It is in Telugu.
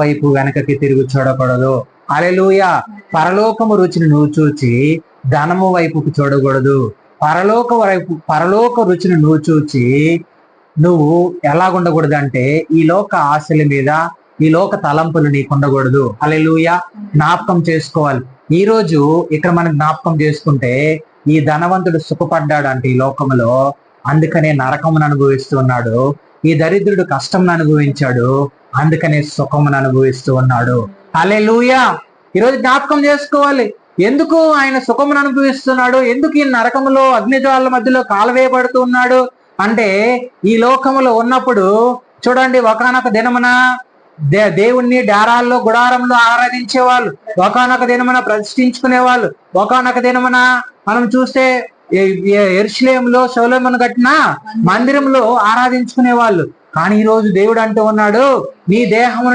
వైపు వెనకకి తిరిగి చూడకూడదు. హల్లెలూయా. పరలోకము రుచిని నువ్వు చూచి ధనము వైపుకు చూడకూడదు. పరలోక రుచిని నువ్వు చూచి నువ్వు ఎలాగుండకూడదు అంటే ఈ లోక ఆశల మీద, ఈ లోక తలంపులు నీకు ఉండకూడదు. హల్లెలూయా. జ్ఞాపకం చేసుకోవాలి. ఈ రోజు ఇక్కడ మనం జ్ఞాపకం చేసుకుంటే ఈ ధనవంతుడు సుఖపడ్డాడు అంటే ఈ లోకములో, అందుకనే నరకమును అనుభవిస్తున్నాడు. ఈ దరిద్రుడు కష్టంను అనుభవించాడు, అందుకనే సుఖమును అనుభవిస్తూ ఉన్నాడు. హల్లెలూయా. ఈరోజు జ్ఞాపకం చేసుకోవాలి, ఎందుకు ఆయన సుఖమును అనుభవిస్తున్నాడు, ఎందుకు ఈ నరకములో అగ్నిజ్వాల మధ్యలో కాలవేయబడుతూ ఉన్నాడు అంటే ఈ లోకములో ఉన్నప్పుడు చూడండి, ఒకానొక దినమున దేవుణ్ణి డేరాల్లో గుడారంలో ఆరాధించే వాళ్ళు, ఒకానొక దినమున ప్రతిష్ఠించుకునే వాళ్ళు, ఒకానొక దినమున మనం చూస్తే యెరూషలేములో సొలొమోను కట్టిన మందిరంలో ఆరాధించుకునే వాళ్ళు. కానీ ఈ రోజు దేవుడు అంటూ ఉన్నాడు, నీ దేహమును